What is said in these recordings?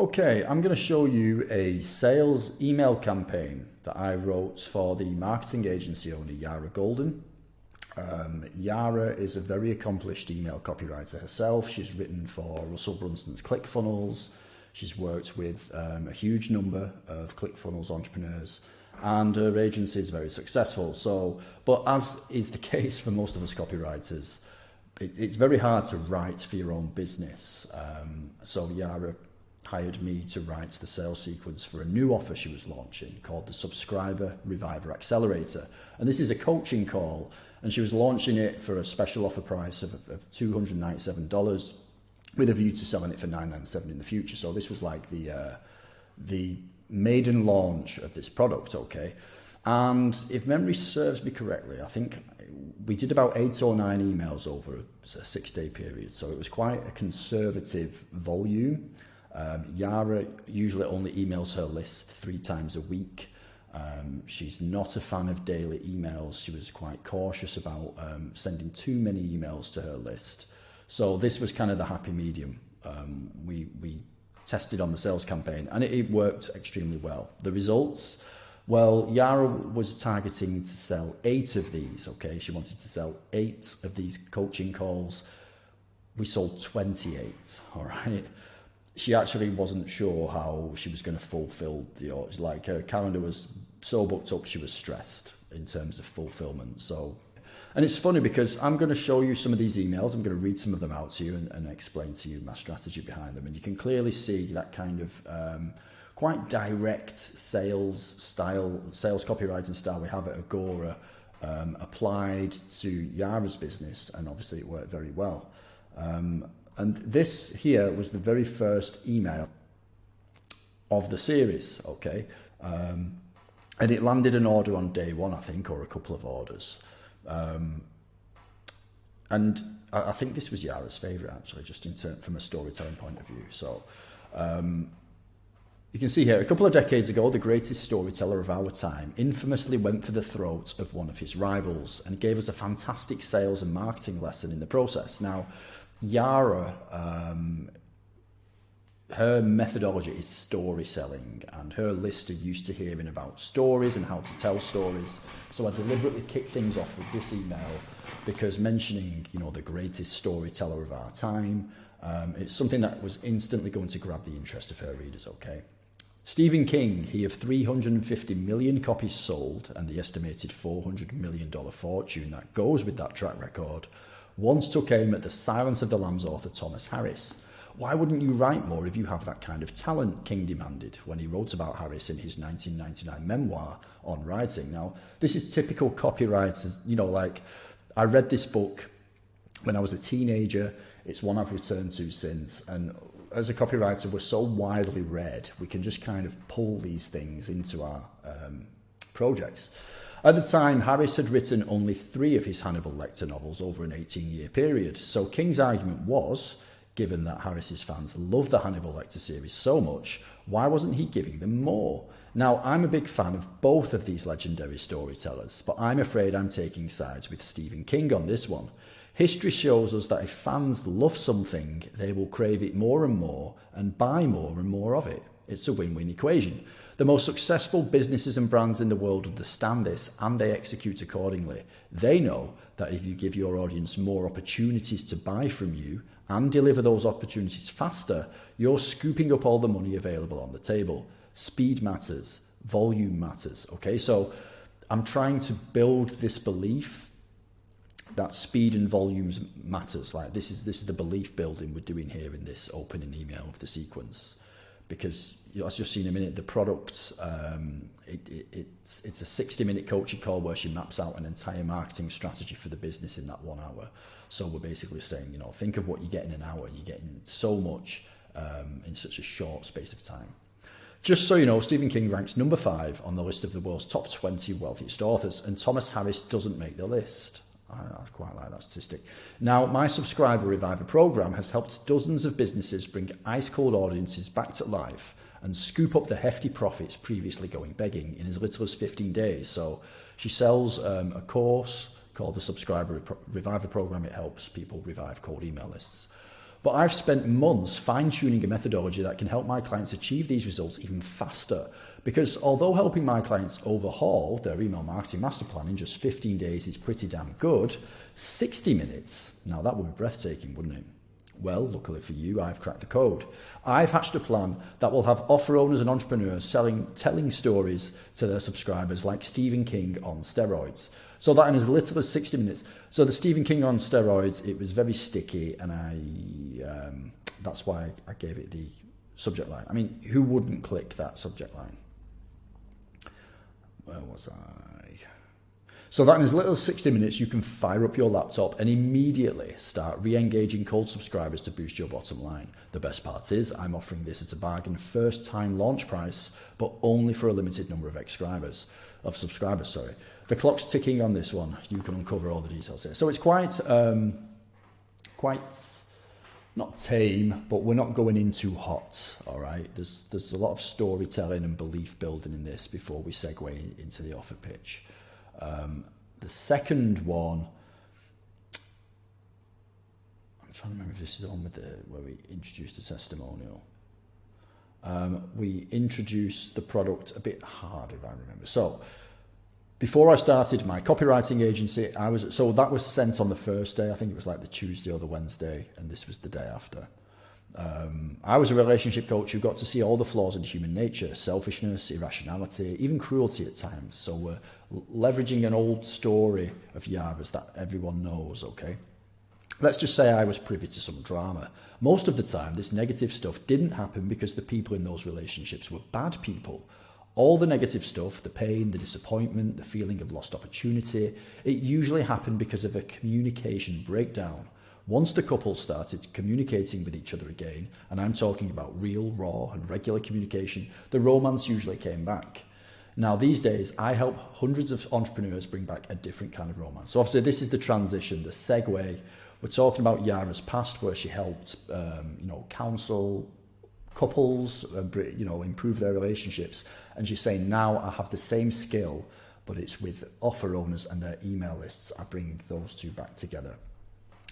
Okay, I'm going to show you a sales email campaign that I wrote for the marketing agency owner Yara Golden. Yara is a very accomplished email copywriter herself. She's written for Russell Brunson's ClickFunnels. She's worked with a huge number of ClickFunnels entrepreneurs, and her agency is very successful. But as is the case for most of us copywriters, it's very hard to write for your own business. So Yara hired me to write the sales sequence for a new offer she was launching called the Subscriber Reviver Accelerator. And this is a coaching call, and she was launching it for a special offer price of $297 with a view to selling it for $997 in the future. So this was like the maiden launch of this product, okay? And if memory serves me correctly, I think we did about 8 or 9 emails over a 6-day period. So it was quite a conservative volume. Yara usually only emails her list 3 times a week. She's not a fan of daily emails. She was quite cautious about sending too many emails to her list. So this was kind of the happy medium. We tested on the sales campaign, and it worked extremely well. The results, well, Yara was targeting to sell 8 of these, okay? She wanted to sell 8 of these coaching calls. We sold 28, all right? She actually wasn't sure how she was going to fulfill the orders. Like, her calendar was so booked up, she was stressed in terms of fulfillment. And it's funny because I'm going to show you some of these emails. I'm going to read some of them out to you and explain to you my strategy behind them. And you can clearly see that kind of quite direct sales copywriting style we have at Agora applied to Yara's business. And obviously it worked very well. And this here was the very first email of the series, okay? And it landed an order on day 1, I think, or a couple of orders. And I think this was Yara's favourite, actually, just from a storytelling point of view. So you can see here, a couple of decades ago, the greatest storyteller of our time infamously went for the throat of one of his rivals and gave us a fantastic sales and marketing lesson in the process. Now, Yara, her methodology is story selling, and her lists are used to hearing about stories and how to tell stories. So I deliberately kicked things off with this email because mentioning, the greatest storyteller of our time, it's something that was instantly going to grab the interest of her readers, okay? Stephen King, he of 350 million copies sold and the estimated $400 million fortune that goes with that track record, once took aim at the Silence of the Lambs author Thomas Harris. Why wouldn't you write more if you have that kind of talent, King demanded when he wrote about Harris in his 1999 memoir on writing. Now, this is typical copywriters, like I read this book when I was a teenager. It's one I've returned to since. And as a copywriter, we're so widely read, we can just kind of pull these things into our projects. At the time, Harris had written only 3 of his Hannibal Lecter novels over an 18-year period. So King's argument was, given that Harris's fans love the Hannibal Lecter series so much, why wasn't he giving them more? Now, I'm a big fan of both of these legendary storytellers, but I'm afraid I'm taking sides with Stephen King on this one. History shows us that if fans love something, they will crave it more and buy more and more of it. It's a win-win equation. The most successful businesses and brands in the world understand this, and they execute accordingly. They know that if you give your audience more opportunities to buy from you and deliver those opportunities faster, you're scooping up all the money available on the table. Speed matters, volume matters, okay? So I'm trying to build this belief that speed and volumes matters. Like this is the belief building we're doing here in this opening email of the sequence. Because as you'll see in a minute, the product, it's a 60-minute coaching call where she maps out an entire marketing strategy for the business in that 1 hour. So we're basically saying, think of what you get in an hour. You're getting so much in such a short space of time. Just so you know, Stephen King ranks number 5 on the list of the world's top 20 wealthiest authors, and Thomas Harris doesn't make the list. I quite like that statistic. Now, my Subscriber Reviver program has helped dozens of businesses bring ice-cold audiences back to life and scoop up the hefty profits previously going begging in as little as 15 days. So she sells a course called the Subscriber Reviver program. It helps people revive cold email lists. But I've spent months fine-tuning a methodology that can help my clients achieve these results even faster. Because although helping my clients overhaul their email marketing master plan in just 15 days is pretty damn good, 60 minutes, now that would be breathtaking, wouldn't it? Well, luckily for you, I've cracked the code. I've hatched a plan that will have offer owners and entrepreneurs telling stories to their subscribers like Stephen King on steroids. So that in as little as 60 minutes. So the Stephen King on steroids, it was very sticky, and that's why I gave it the subject line. I mean, who wouldn't click that subject line? Where was I? So that in as little as 60 minutes, you can fire up your laptop and immediately start re-engaging cold subscribers to boost your bottom line. The best part is I'm offering this at a bargain first time launch price, but only for a limited number of subscribers. The clock's ticking on this one. You can uncover all the details here. So it's quite not tame, but we're not going in too hot, all right? There's a lot of storytelling and belief building in this before we segue into the offer pitch. The second one, I'm trying to remember if this is on with where we introduced the testimonial. We introduced the product a bit hard, if I remember. So before I started my copywriting agency, that was sent on the first day. I think it was like the Tuesday or the Wednesday, and this was the day after. I was a relationship coach who got to see all the flaws in human nature, selfishness, irrationality, even cruelty at times. So we're leveraging an old story of Yara's that everyone knows, okay? Let's just say I was privy to some drama. Most of the time, this negative stuff didn't happen because the people in those relationships were bad people. All the negative stuff, the pain, the disappointment, the feeling of lost opportunity, it usually happened because of a communication breakdown. Once the couple started communicating with each other again, and I'm talking about real, raw, and regular communication, the romance usually came back. Now, these days, I help hundreds of entrepreneurs bring back a different kind of romance. So obviously, this is the transition, the segue. We're talking about Yara's past, where she helped, counsel couples, improve their relationships. And she's saying, now I have the same skill, but it's with offer owners and their email lists. I bring those two back together.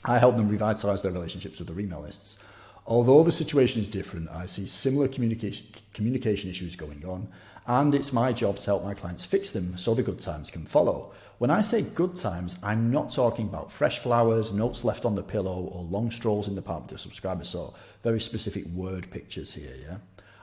I help them revitalize their relationships with their email lists. Although the situation is different, I see similar communication issues going on, and it's my job to help my clients fix them so the good times can follow. When I say good times, I'm not talking about fresh flowers, notes left on the pillow, or long strolls in the park with your subscribers, so very specific word pictures here, yeah?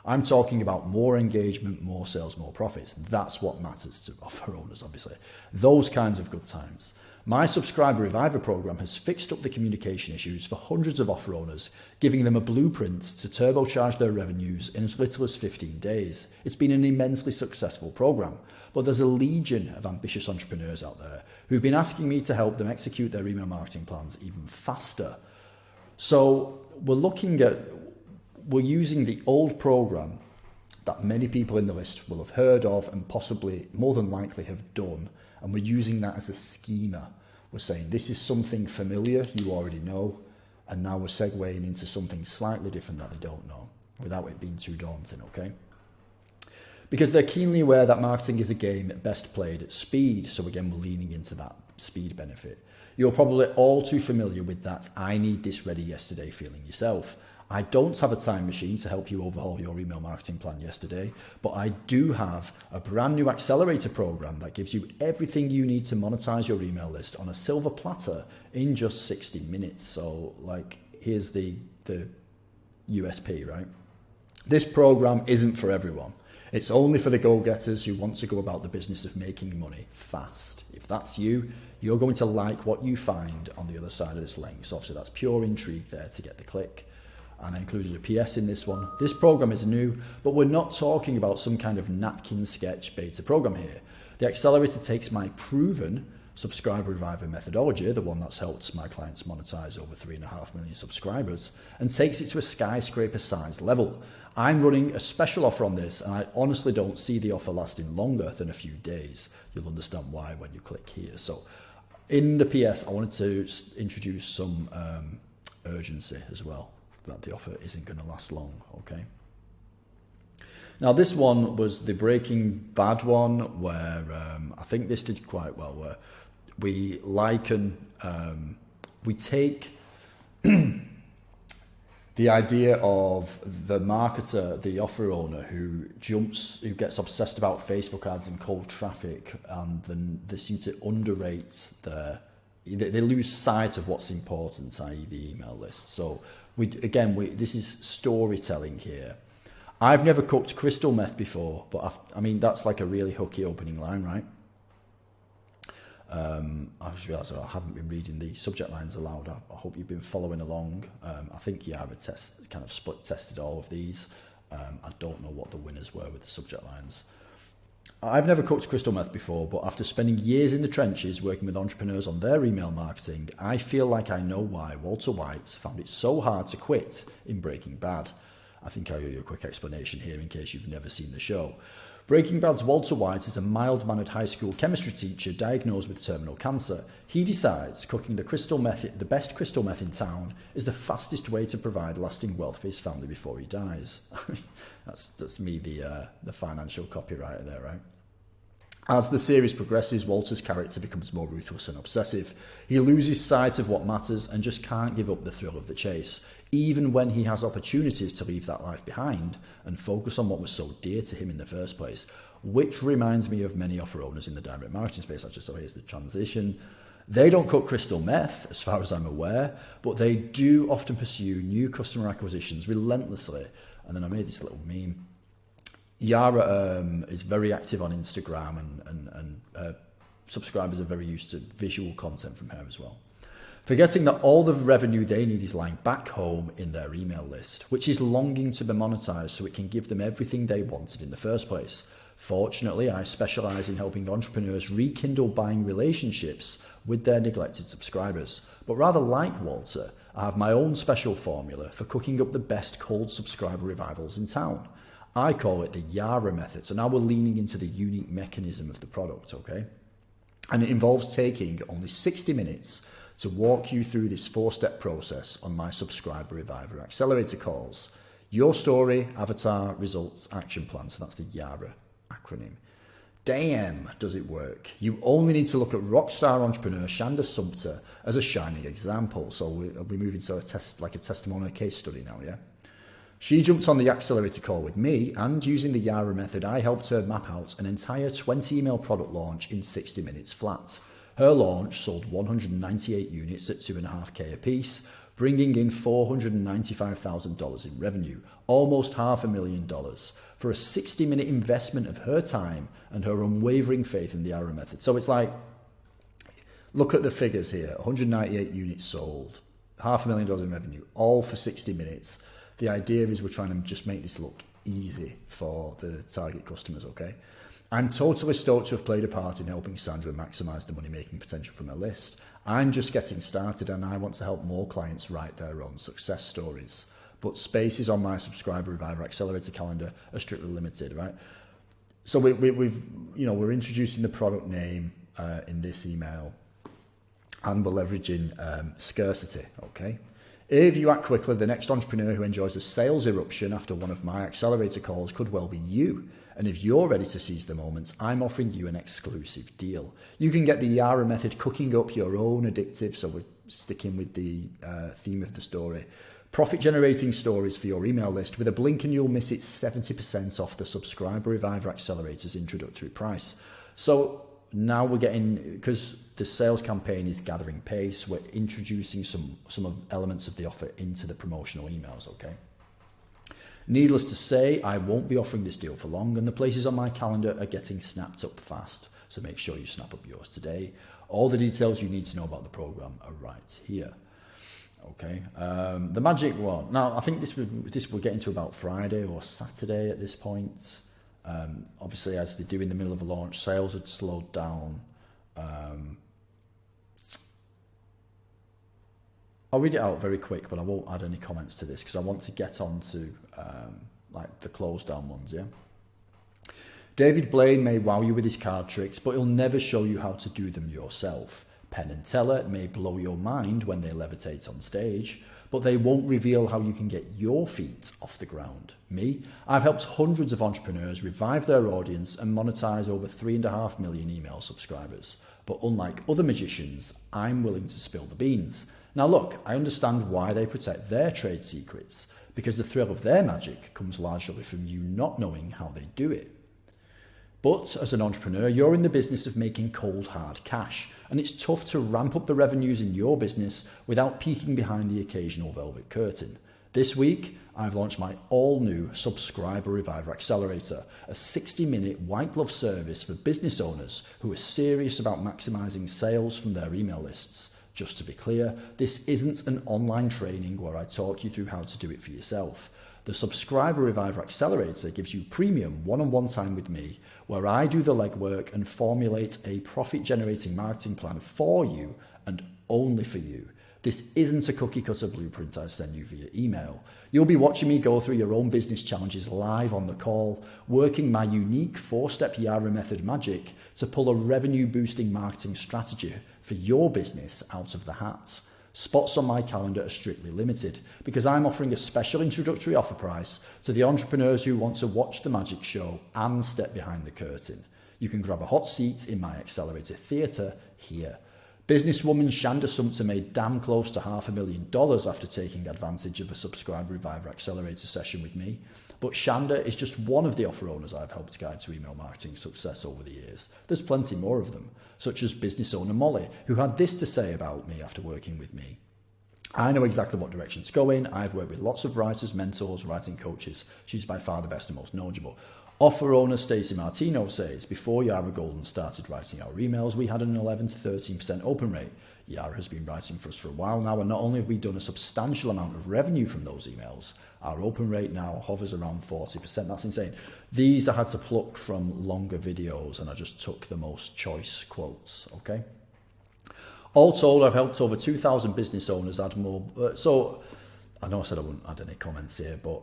I'm talking about more engagement, more sales, more profits. That's what matters to offer owners, obviously. Those kinds of good times. My Subscriber Reviver program has fixed up the communication issues for hundreds of offer owners, giving them a blueprint to turbocharge their revenues in as little as 15 days. It's been an immensely successful program, but there's a legion of ambitious entrepreneurs out there who've been asking me to help them execute their email marketing plans even faster. So we're using the old program that many people in the list will have heard of and possibly more than likely have done. And we're using that as a schema. We're saying this is something familiar, you already know, and now we're segueing into something slightly different that they don't know, without it being too daunting, okay? Because they're keenly aware that marketing is a game best played at speed, so again, we're leaning into that speed benefit. You're probably all too familiar with that I need this ready yesterday feeling yourself. I don't have a time machine to help you overhaul your email marketing plan yesterday, but I do have a brand new accelerator program that gives you everything you need to monetize your email list on a silver platter in just 60 minutes. So here's the USP, right? This program isn't for everyone. It's only for the go-getters who want to go about the business of making money fast. If that's you, you're going to like what you find on the other side of this link. So obviously that's pure intrigue there to get the click. And I included a PS in this one. This program is new, but we're not talking about some kind of napkin sketch beta program here. The accelerator takes my proven Subscriber Reviver methodology, the one that's helped my clients monetize over 3.5 million subscribers, and takes it to a skyscraper size level. I'm running a special offer on this, and I honestly don't see the offer lasting longer than a few days. You'll understand why when you click here. So in the PS, I wanted to introduce some urgency as well, that the offer isn't going to last long, okay? Now this one was the Breaking Bad one, where I think this did quite well, where we take The idea of the marketer, the offer owner who gets obsessed about Facebook ads and cold traffic, and then they seem to underrate they lose sight of what's important, i.e. the email list. So this is storytelling here. I've never cooked crystal meth before, but I mean, that's like a really hooky opening line, right? I just realised I haven't been reading the subject lines aloud. I hope you've been following along. I think Yara split tested all of these. I don't know what the winners were with the subject lines. I've never cooked crystal meth before, but after spending years in the trenches working with entrepreneurs on their email marketing, I feel like I know why Walter White found it so hard to quit in Breaking Bad. I think I owe you a quick explanation here in case you've never seen the show. Breaking Bad's Walter White is a mild-mannered high school chemistry teacher diagnosed with terminal cancer. He decides cooking the best crystal meth in town is the fastest way to provide lasting wealth for his family before he dies. That's me, the financial copywriter there, right? As the series progresses, Walter's character becomes more ruthless and obsessive. He loses sight of what matters and just can't give up the thrill of the chase, even when he has opportunities to leave that life behind and focus on what was so dear to him in the first place, which reminds me of many offer owners in the direct marketing space. Actually, so here's the transition. They don't cook crystal meth, as far as I'm aware, but they do often pursue new customer acquisitions relentlessly. And then I made this little meme. Yara is very active on Instagram, and subscribers are very used to visual content from her as well. Forgetting that all the revenue they need is lying back home in their email list, which is longing to be monetized so it can give them everything they wanted in the first place. Fortunately, I specialize in helping entrepreneurs rekindle buying relationships with their neglected subscribers. But rather like Walter, I have my own special formula for cooking up the best cold subscriber revivals in town. I call it the Yara method. So now we're leaning into the unique mechanism of the product, okay? And it involves taking only 60 minutes to walk you through this 4-step process on my Subscriber Reviver Accelerator calls. Your story, avatar, results, action plan. So that's the Yara acronym. Damn, does it work? You only need to look at rockstar entrepreneur Shanda Sumpter as a shining example. So we're moving to a testimonial case study now, yeah? She jumped on the accelerator call with me, and using the Yara method, I helped her map out an entire 20 email product launch in 60 minutes flat. Her launch sold 198 units at $2.5K a piece, bringing in $495,000 in revenue, almost $500,000, for a 60-minute investment of her time and her unwavering faith in the Yara method. So it's like, look at the figures here, 198 units sold, $500,000 in revenue, all for 60 minutes. The idea is we're trying to just make this look easy for the target customers, okay? I'm totally stoked to have played a part in helping Sandra maximise the money-making potential from her list. I'm just getting started and I want to help more clients write their own success stories. But spaces on my Subscriber Reviver Accelerator calendar are strictly limited, right? So we're introducing the product name in this email, and we're leveraging scarcity, okay? If you act quickly, the next entrepreneur who enjoys a sales eruption after one of my accelerator calls could well be you. And if you're ready to seize the moment, I'm offering you an exclusive deal. You can get the Yara method cooking up your own addictive, so we're sticking with the theme of the story, profit-generating stories for your email list. With a blink and you'll miss it, 70% off the Subscriber Reviver Accelerator's introductory price. So now we're getting, because the sales campaign is gathering pace, we're introducing some of elements of the offer into the promotional emails, okay? Needless to say, I won't be offering this deal for long, and the places on my calendar are getting snapped up fast, so make sure you snap up yours today. All the details you need to know about the program are right here. Okay, the magic one. Now, I think this we're getting to about Friday or Saturday at this point. Obviously, as they do in the middle of a launch, sales had slowed down. I'll read it out very quick, but I won't add any comments to this because I want to get on to like the closed down ones, yeah? David Blaine may wow you with his card tricks, but he'll never show you how to do them yourself. Penn and Teller may blow your mind when they levitate on stage, but they won't reveal how you can get your feet off the ground. Me, I've helped hundreds of entrepreneurs revive their audience and monetize over 3.5 million email subscribers. But unlike other magicians, I'm willing to spill the beans. Now look, I understand why they protect their trade secrets, because the thrill of their magic comes largely from you not knowing how they do it. But as an entrepreneur, you're in the business of making cold, hard cash, and it's tough to ramp up the revenues in your business without peeking behind the occasional velvet curtain. This week, I've launched my all-new Subscriber Reviver Accelerator, a 60-minute white glove service for business owners who are serious about maximizing sales from their email lists. Just to be clear, this isn't an online training where I talk you through how to do it for yourself. The Subscriber Reviver Accelerator gives you premium one-on-one time with me, where I do the legwork and formulate a profit-generating marketing plan for you and only for you. This isn't a cookie-cutter blueprint I send you via email. You'll be watching me go through your own business challenges live on the call, working my unique 4-step Yara method magic to pull a revenue-boosting marketing strategy for your business out of the hat. Spots on my calendar are strictly limited because I'm offering a special introductory offer price to the entrepreneurs who want to watch the magic show and step behind the curtain. You can grab a hot seat in my Accelerator Theatre here. Businesswoman Shanda Sumter made damn close to $500,000 after taking advantage of a Subscriber Reviver Accelerator session with me. But Shanda is just one of the offer owners I've helped guide to email marketing success over the years. There's plenty more of them, such as business owner Molly, who had this to say about me after working with me. I know exactly what direction to go in. I've worked with lots of writers, mentors, writing coaches. She's by far the best and most knowledgeable. Offer owner Stacey Martino says, before Yara Golden started writing our emails, we had an 11 to 13% open rate. Yara has been writing for us for a while now, and not only have we done a substantial amount of revenue from those emails, our open rate now hovers around 40%. That's insane. These I had to pluck from longer videos, and I just took the most choice quotes, okay? All told, I've helped over 2,000 business owners add more. So I know I said I wouldn't add any comments here, but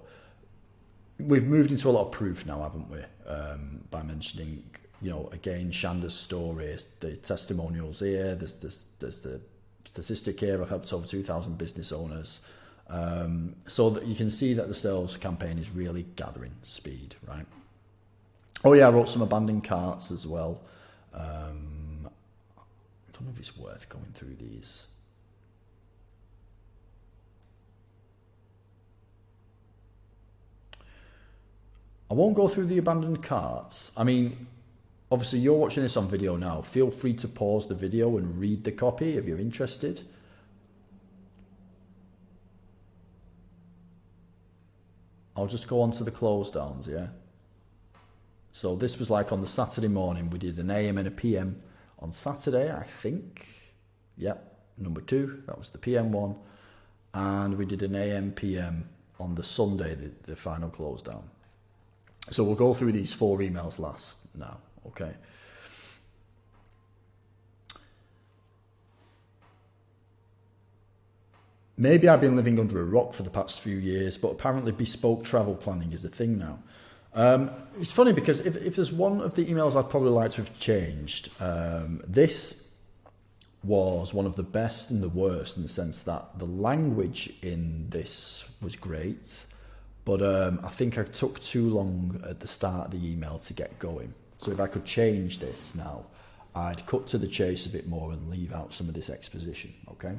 we've moved into a lot of proof now, haven't we? By mentioning, again, Shanda's story, the testimonials here, there's the statistic here. I've helped over 2,000 business owners. So that you can see that the sales campaign is really gathering speed, right? Oh yeah, I wrote some abandoned carts as well. I don't know if it's worth going through these. I won't go through the abandoned carts. I mean, obviously you're watching this on video now. Feel free to pause the video and read the copy if you're interested. I'll just go on to the close downs, yeah? So this was like on the Saturday morning. We did an AM and a PM on Saturday, I think. Yep, number 2. That was the PM one. And we did an AM, PM on the Sunday, the final close down. So we'll go through these 4 emails last now, okay? Maybe I've been living under a rock for the past few years, but apparently bespoke travel planning is a thing now. It's funny because if there's one of the emails I'd probably like to have changed, this was one of the best and the worst in the sense that the language in this was great, but I think I took too long at the start of the email to get going. So if I could change this now, I'd cut to the chase a bit more and leave out some of this exposition, okay?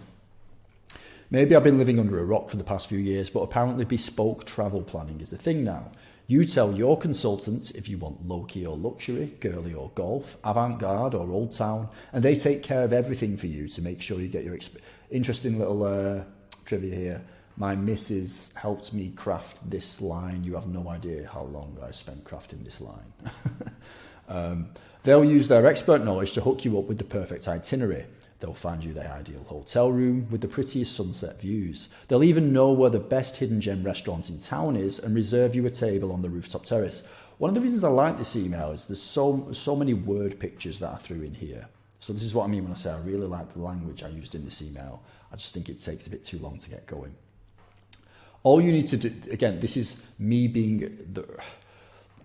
Maybe I've been living under a rock for the past few years, but apparently bespoke travel planning is a thing now. You tell your consultants if you want low-key or luxury, girly or golf, avant-garde or old town, and they take care of everything for you to make sure you get your interesting little trivia here. My missus helped me craft this line. You have no idea how long I spent crafting this line. They'll use their expert knowledge to hook you up with the perfect itinerary. They'll find you the ideal hotel room with the prettiest sunset views. They'll even know where the best hidden gem restaurant in town is and reserve you a table on the rooftop terrace. One of the reasons I like this email is there's so many word pictures that I threw in here. So this is what I mean when I say I really like the language I used in this email. I just think it takes a bit too long to get going. All you need to do, again, this is me being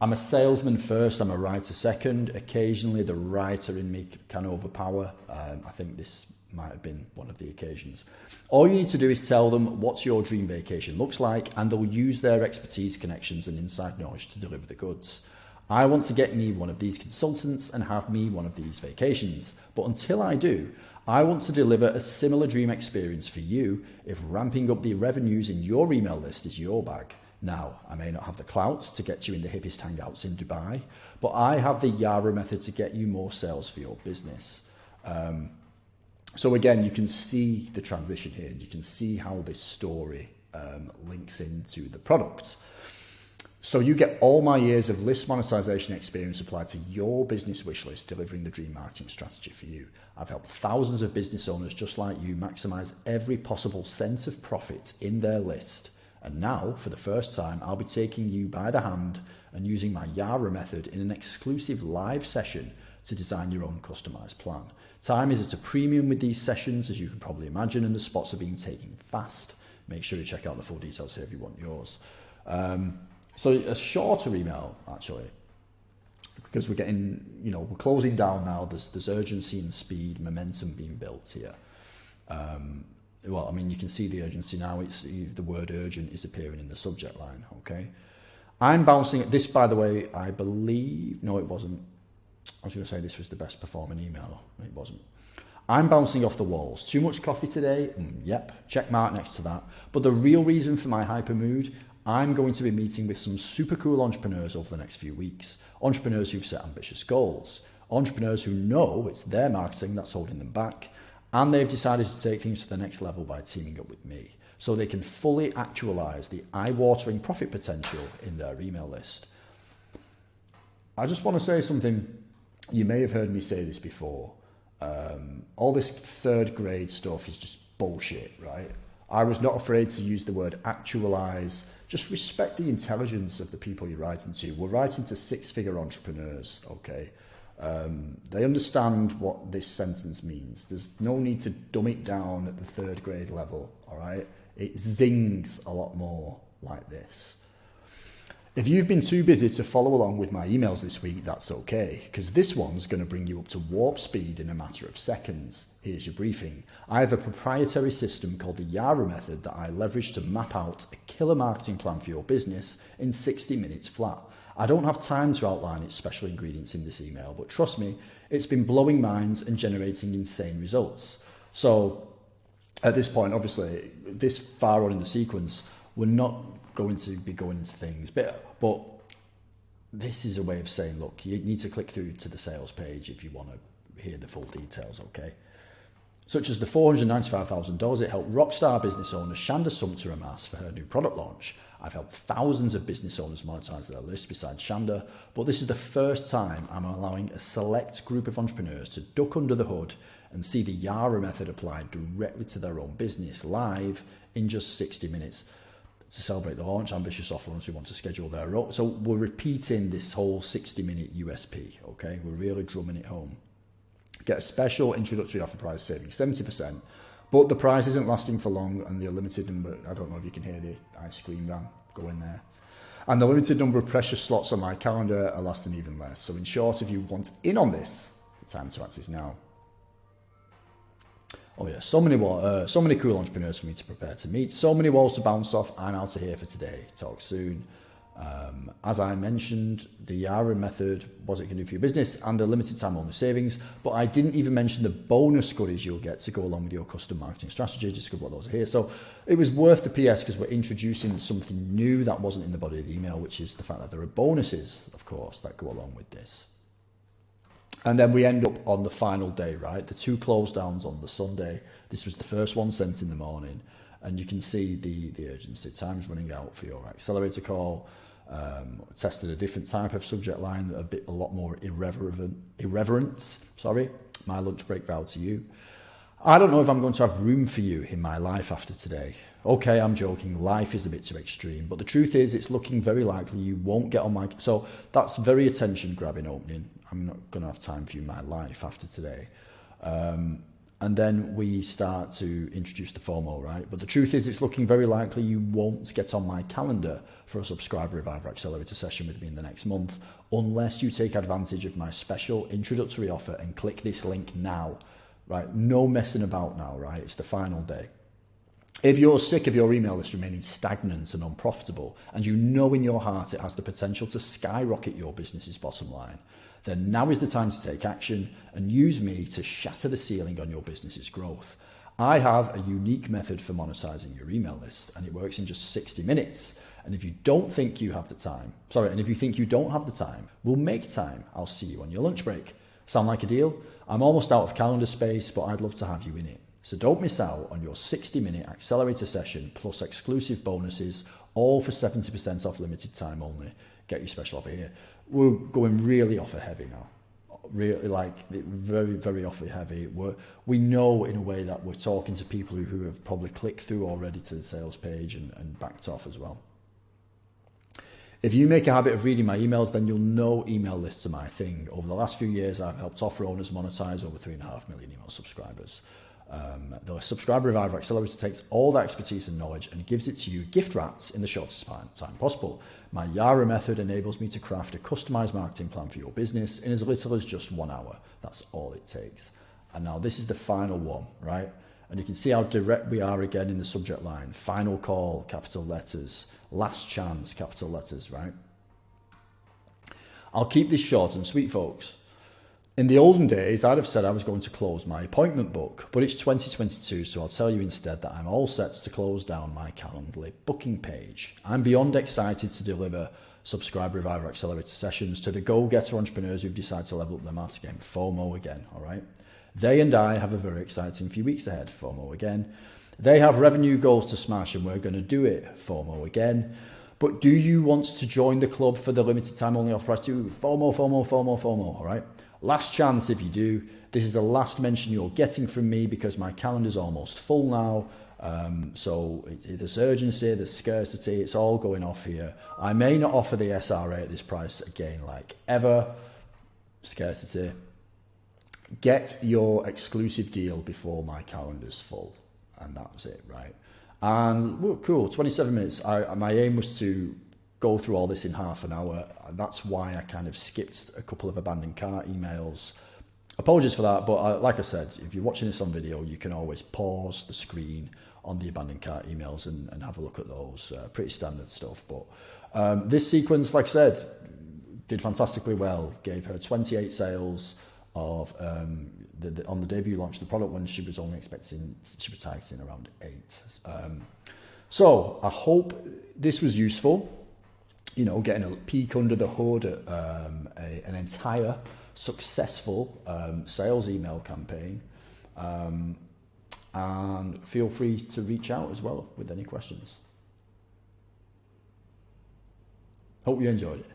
I'm a salesman first, I'm a writer second. Occasionally the writer in me can overpower. I think this might have been one of the occasions. All you need to do is tell them what your dream vacation looks like, and they'll use their expertise, connections and inside knowledge to deliver the goods. I want to get me one of these consultants and have me one of these vacations. But until I do, I want to deliver a similar dream experience for you if ramping up the revenues in your email list is your bag. Now, I may not have the clout to get you in the hippest hangouts in Dubai, but I have the Yara method to get you more sales for your business. So again, you can see the transition here. You can see how this story links into the product. So you get all my years of list monetization experience applied to your business wish list, delivering the dream marketing strategy for you. I've helped thousands of business owners just like you maximize every possible cent of profit in their list. And now, for the first time, I'll be taking you by the hand and using my Yara method in an exclusive live session to design your own customized plan. Time is at a premium with these sessions, as you can probably imagine, and the spots are being taken fast. Make sure you check out the full details here if you want yours. So a shorter email, actually, because we're getting, we're closing down now. There's urgency and speed, momentum being built here. You can see the urgency now. It's the word urgent is appearing in the subject line, okay? I'm bouncing at this, by the way, I believe, no, it wasn't. I was going to say this was the best performing email. It wasn't. I'm bouncing off the walls. Too much coffee today? Yep, check mark next to that. But the real reason for my hyper mood, I'm going to be meeting with some super cool entrepreneurs over the next few weeks. Entrepreneurs who've set ambitious goals. Entrepreneurs who know it's their marketing that's holding them back. And they've decided to take things to the next level by teaming up with me, so they can fully actualize the eye-watering profit potential in their email list. I just want to say something. You may have heard me say this before. All this third grade stuff is just bullshit, right? I was not afraid to use the word actualize. Just respect the intelligence of the people you're writing to. We're writing to six-figure entrepreneurs, okay? They understand what this sentence means. There's no need to dumb it down at the third grade level, all right? It zings a lot more like this. If you've been too busy to follow along with my emails this week, that's okay, because this one's going to bring you up to warp speed in a matter of seconds. Here's your briefing. I have a proprietary system called the Yara method that I leverage to map out a killer marketing plan for your business in 60 minutes flat. I don't have time to outline its special ingredients in this email, but trust me, it's been blowing minds and generating insane results. So at this point, obviously, this far on in the sequence, we're not going to be going into things, but this is a way of saying, look, you need to click through to the sales page if you want to hear the full details, okay? Such as the $495,000 it helped rockstar business owner Shanda Sumter amass for her new product launch. I've helped thousands of business owners monetize their list besides Shanda, but this is the first time I'm allowing a select group of entrepreneurs to duck under the hood and see the Yara method applied directly to their own business live in just 60 minutes. To celebrate the launch, ambitious offer ones who want to schedule their own. So we're repeating this whole 60-minute USP, okay? We're really drumming it home. Get a special introductory offer price saving 70%, but the price isn't lasting for long and the limited number, I don't know if you can hear the ice cream van go in there. And the limited number of precious slots on my calendar are lasting even less. So in short, if you want in on this, the time to act is now. Oh yeah, so many cool entrepreneurs for me to prepare to meet. So many walls to bounce off. I'm out of here for today. Talk soon. As I mentioned, the Yara method, what it can do for your business, and the limited time only savings. But I didn't even mention the bonus goodies you'll get to go along with your custom marketing strategy. Just a couple of those are here. So it was worth the PS because we're introducing something new that wasn't in the body of the email, which is the fact that there are bonuses, of course, that go along with this. And then we end up on the final day, right? The two close downs on the Sunday. This was the first one sent in the morning. And you can see the urgency. Time's running out for your accelerator call. Tested a different type of subject line, a lot more irreverent. My lunch break vow to you. I don't know if I'm going to have room for you in my life after today. Okay, I'm joking. Life is a bit too extreme. But the truth is, it's looking very likely you won't get on my... So that's very attention-grabbing opening. I'm not going to have time for you in my life after today. And then we start to introduce the FOMO, right? But the truth is, it's looking very likely you won't get on my calendar for a subscriber reviver accelerator session with me in the next month, unless you take advantage of my special introductory offer and click this link now, right? No messing about now, right? It's the final day. If you're sick of your email list remaining stagnant and unprofitable, and you know in your heart it has the potential to skyrocket your business's bottom line, then now is the time to take action and use me to shatter the ceiling on your business's growth. I have a unique method for monetizing your email list, and it works in just 60 minutes. And if you don't think you have the time, and if you think you don't have the time, we'll make time. I'll see you on your lunch break. Sound like a deal? I'm almost out of calendar space, but I'd love to have you in it. So don't miss out on your 60-minute accelerator session plus exclusive bonuses, all for 70% off, limited time only. Get your special offer here. We're going really offer heavy now. Really, like, very, very offer heavy. We know in a way that we're talking to people who have probably clicked through already to the sales page and backed off as well. If you make a habit of reading my emails, then you'll know email lists are my thing. Over the last few years, I've helped offer owners monetize over 3.5 million email subscribers. The Subscriber Reviver Accelerator takes all that expertise and knowledge and gives it to you gift wrapped in the shortest time possible. My Yara method enables me to craft a customized marketing plan for your business in as little as just 1 hour. That's all it takes. And now this is the final one, right? And you can see how direct we are again in the subject line. Final call, capital letters. Last chance, capital letters, right? I'll keep this short and sweet, folks. In the olden days, I'd have said I was going to close my appointment book, but it's 2022, so I'll tell you instead that I'm all set to close down my Calendly booking page. I'm beyond excited to deliver Subscriber Reviver Accelerator sessions to the go-getter entrepreneurs who've decided to level up their master game, FOMO again, all right? They and I have a very exciting few weeks ahead, FOMO again. They have revenue goals to smash, and we're going to do it, FOMO again. But do you want to join the club for the limited time only offer price too? FOMO, FOMO, FOMO, FOMO, all right? Last chance if you do. This is the last mention you're getting from me because my calendar's almost full now. So there's urgency, there's scarcity, it's all going off here. I may not offer the SRA at this price again, like ever. Scarcity. Get your exclusive deal before my calendar's full. And that's it, right? And well, cool, 27 minutes. My aim was to go through all this in half an hour. That's why I kind of skipped a couple of abandoned cart emails. Apologies for that, but like I said, if you're watching this on video, you can always pause the screen on the abandoned cart emails and have a look at those. Pretty standard stuff. But this sequence, like I said, did fantastically well. Gave her 28 sales of on the debut launch of the product when she was targeting around 8. So I hope this was useful. You know, getting a peek under the hood at an entire successful sales email campaign. And feel free to reach out as well with any questions. Hope you enjoyed it.